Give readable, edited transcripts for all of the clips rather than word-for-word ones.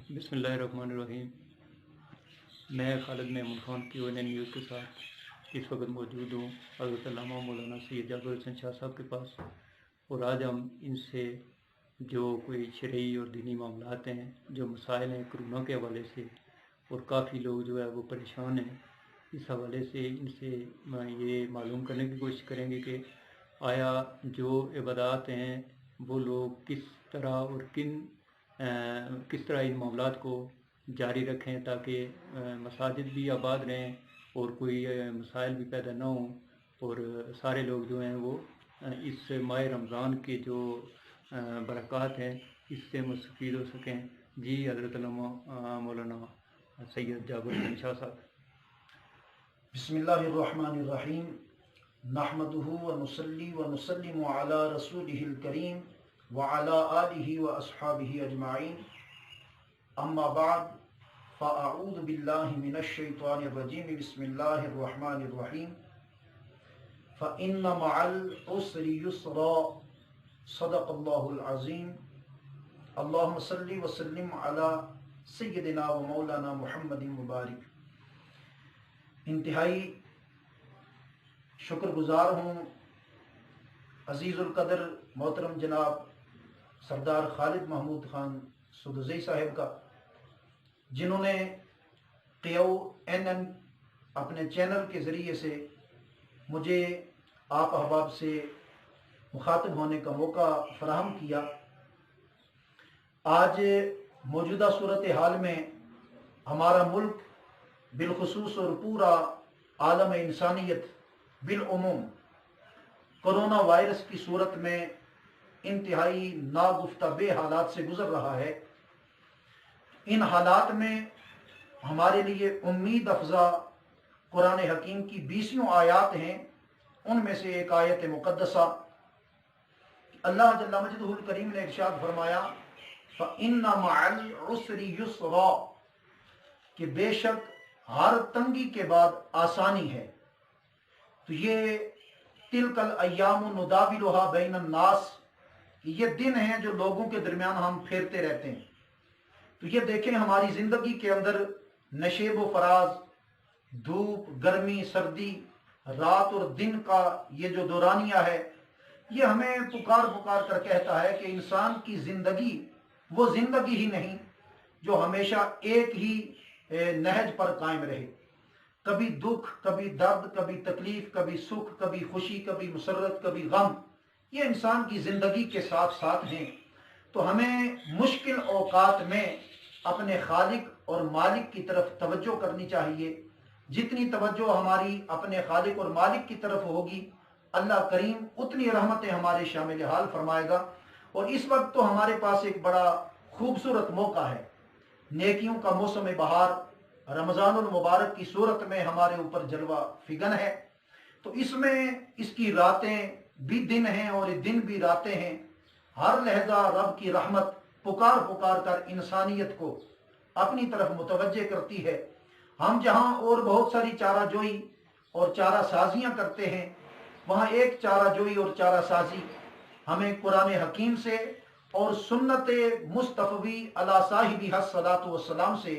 बिस्मिल्लाहिर्रहमानिर्रहीम। मैं Khalid Mahmood Khan PON news के साथ इस वक्त मौजूद हूँ हज़रत अल्लामा मौलाना सैयद जाबिर हुसैन शाह साहब के पास, और आज हम इनसे जो कोई शरई और दीनी मामलात हैं, जो मसाइल हैं कोरोना के हवाले से, और काफ़ी लोग जो है वो परेशान हैं, इस हवाले से इनसे ये मालूम करने की कोशिश करेंगे कि आया जो इबादत हैं वो लोग किस तरह और किस तरह इन मामलात को जारी रखें ताकि मसाजिद भी आबाद रहें और कोई मसाइल भी पैदा ना हों, और सारे लोग जो हैं वो इस माह रमज़ान के जो बरक़ात हैं इससे मुस्तफ़ीद हो सकें। जी हज़रत अल्लामा मौलाना सैयद जाबिर हुसैन शाह साहब। बिस्मिल्लाहिर्रहमानिर्रहीम। नहमदुहु व नुसल्ली व नुसल्लिमु अला रसूलिहिल करीम व अला आलिहि व अस्हाबिहि अजमाइन। अम्मा बाद फ़अऊज़ु बिल्लाहि मिनश शैतानिर रजीम। बिस्मिल्लाहिर्रहमानिर्रहीम। फ़इन्न मअल उसरि युस्रा। सदक़ल्लाहुल अज़ीम। अल्लाहुम्मा सल्लि व सल्लिम अला सय्यदिना व मौलाना मुहम्मदिन मुबारक। इंतहाई शुक्रगुजार हूँ अज़ीज़ुल कदर मोहतरम जनाब सरदार खालिद महमूद खान सुदुज़ई साहब का, जिन्होंने KONN अपने चैनल के ज़रिए से मुझे आप अहबाब से मुखातिब होने का मौका फ़राहम किया। आज मौजूदा सूरत हाल में हमारा मुल्क बिलखुसूस और पूरा आलम इंसानियत बिलउमूम कोरोना वायरस की सूरत में इंतहाई नागुफ्ता हालात से गुज़र रहा है। इन हालात में हमारे लिए उम्मीद अफजा कुरान हकीम की 20 आयात हैं। उनमें से एक आयत मुक़द्दसा अल्लाह जल्ला मजदुहुल करीम ने इरशाद फरमाया, फ़इन्न मअल उसरि युस्रा, कि बेशक हर तंगी के बाद आसानी है। तो ये तिलकल अय्यामु नुदाविलुहा बैनन नास, कि ये दिन हैं जो लोगों के दरमियान हम फेरते रहते हैं। तो ये देखें, हमारी ज़िंदगी के अंदर नशेब व फराज, धूप गर्मी सर्दी, रात और दिन का ये जो दौरानिया है, ये हमें पुकार पुकार कर कहता है कि इंसान की ज़िंदगी वो ज़िंदगी ही नहीं जो हमेशा एक ही नहज पर कायम रहे। कभी दुख, कभी दर्द, कभी तकलीफ, कभी सुख, कभी खुशी, कभी मुसर्रत, कभी गम, ये इंसान की ज़िंदगी के साथ साथ हैं। तो हमें मुश्किल औकात में अपने खालिक और मालिक की तरफ तवज्जो करनी चाहिए। जितनी तवज्जो हमारी अपने खालिक और मालिक की तरफ होगी, अल्लाह करीम उतनी रहमतें हमारे शामिल हाल फरमाएगा। और इस वक्त तो हमारे पास एक बड़ा खूबसूरत मौका है। नेकियों का मौसम बहार रमज़ानुल मुबारक की सूरत में हमारे ऊपर जलवा फिगन है। तो इसमें इसकी रातें भी दिन हैं और दिन भी रातें हैं। हर लहजा रब की रहमत पुकार पुकार कर इंसानियत को अपनी तरफ मुतवज्जे करती है। हम जहाँ और बहुत सारी चाराजोई और चारा साजियाँ करते हैं, वहाँ एक चाराजोई और चारा साजी हमें कुरान हकीम से और सुन्नत मुस्तफ़वी अला साहिबी हस्सलातु वस्सलाम से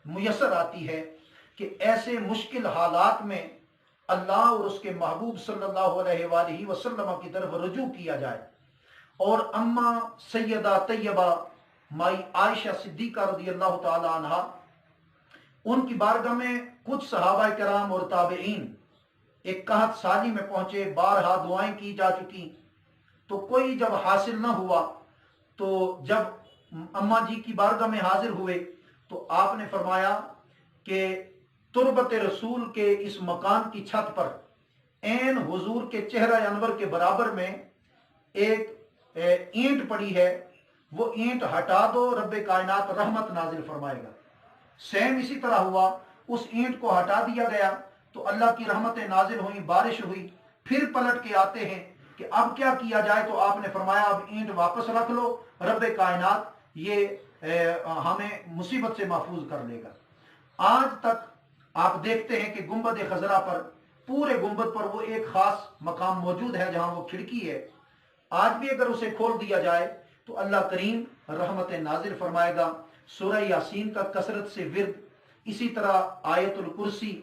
मुयस्सर आती है कि ऐसे मुश्किल हालात में अल्लाह और उसके महबूब सल्लल्लाहु अलैहि वसल्लम की तरफ रुजू किया जाए। और अम्मा सैयदा तैयबा माई आयशा सिद्दीका रज़ियल्लाहु ताला अन्हा, उनकी बारगाह में कुछ सहाबा किराम और ताबईन एक कहत साली में पहुंचे। बारहा दुआएं की जा चुकी, तो कोई जब हासिल न हुआ, तो जब अम्मा जी की बारगाह में हाजिर हुए तो आपने फरमाया कि तुरबत रसूल के इस मकान की छत पर ऐन हुजूर के चेहरा अनवर के बराबर में एक ईंट पड़ी है, वो ईंट हटा दो, रब्बे कायनात रहमत नाजिल फरमाएगा। सेम इसी तरह हुआ, उस ईंट को हटा दिया गया तो अल्लाह की रहमतें नाजिल हुई, बारिश हुई। फिर पलट के आते हैं कि अब क्या किया जाए, तो आपने फरमाया अब ईंट वापस रख लो, रब्बे कायनात ये हमें मुसीबत से महफूज कर लेगा। आज तक आप देखते हैं कि गुंबद खजरा पर, पूरे गुंबद पर वो एक खास मकाम मौजूद है जहां वो खिड़की है। आज भी अगर उसे खोल दिया जाए तो अल्लाह करीम रहमत नाजिल फरमाएगा। سورہ یاسین کا کثرت سے ورد، اسی طرح آیت الکرسی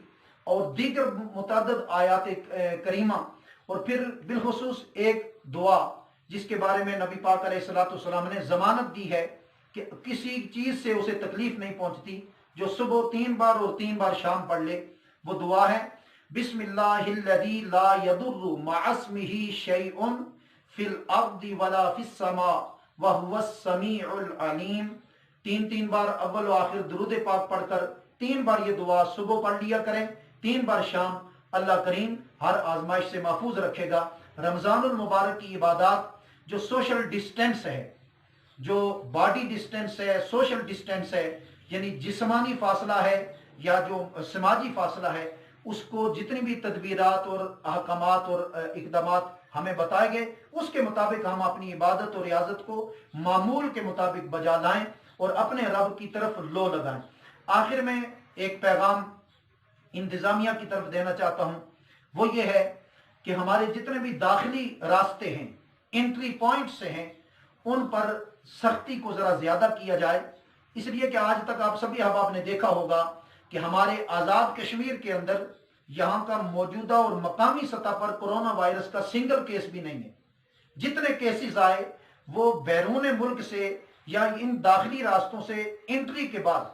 اور دیگر متعدد آیات کریمہ، اور پھر بالخصوص ایک دعا جس کے بارے میں نبی پاک علیہ الصلوۃ والسلام نے ضمانت دی ہے کہ کسی چیز سے اسے تکلیف نہیں پہنچتی، جو صبح 3 بار اور 3 بار شام پڑھ لے، وہ دعا ہے بسم اللہ الذی لا یضر مع اسمہ شیء فی الارض ولا فی السماء وہو السمیع العلیم۔ 3 بار اول و آخر درود پاک پڑھ کر 3 بار یہ دعا صبح پڑھ لیا کریں، 3 بار شام۔ اللہ کریم ہر آزمائش سے محفوظ رکھے گا۔ رمضان المبارک کی عبادات جو سوشل ڈسٹینس ہے، جو باڈی ڈسٹینس ہے، سوشل ڈسٹینس ہے، یعنی جسمانی فاصلہ ہے یا جو سماجی فاصلہ ہے، اس کو جتنی بھی تدبیرات اور احکامات اور اقدامات ہمیں بتائے گئے، اس کے مطابق ہم اپنی عبادت اور ریاضت کو معمول کے مطابق بجا لائیں اور اپنے رب کی طرف لو لگائیں۔ آخر میں ایک پیغام انتظامیہ کی طرف دینا چاہتا ہوں، وہ یہ ہے کہ ہمارے جتنے بھی داخلی راستے ہیں، انٹری پوائنٹ سے ہیں، ان پر سختی کو ذرا زیادہ کیا جائے، اس لیے کہ آج تک آپ سبھی احباب نے دیکھا ہوگا کہ ہمارے آزاد کشمیر کے اندر یہاں کا موجودہ اور مقامی سطح پر کورونا وائرس کا سنگل کیس بھی نہیں ہے۔ جتنے کیسز آئے وہ بیرون ملک سے یا ان داخلی راستوں سے انٹری کے بعد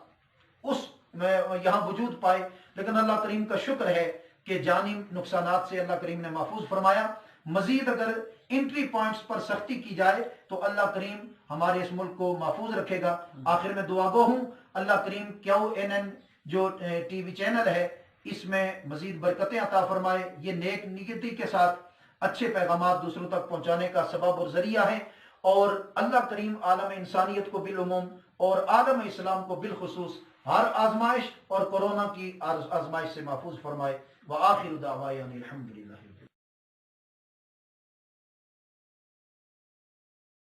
اس یہاں وجود پائے، لیکن اللہ کریم کا شکر ہے کہ جانی نقصانات سے اللہ کریم نے محفوظ فرمایا۔ مزید اگر انٹری پوائنٹس پر سختی کی جائے تو اللہ کریم ہمارے اس ملک کو محفوظ رکھے گا۔ آخر میں دعا گو ہوں اللہ کریم QNN جو ٹی وی چینل ہے اس میں مزید برکتیں عطا فرمائے، یہ نیک نیتی کے ساتھ اچھے پیغامات دوسروں تک پہنچانے کا سبب اور ذریعہ ہے، اور اللہ کریم عالم انسانیت کو بالعموم اور عالم اسلام کو بالخصوص ہر آزمائش اور کورونا کی آزمائش سے محفوظ فرمائے۔ وآخر دعوانا الحمدللہ۔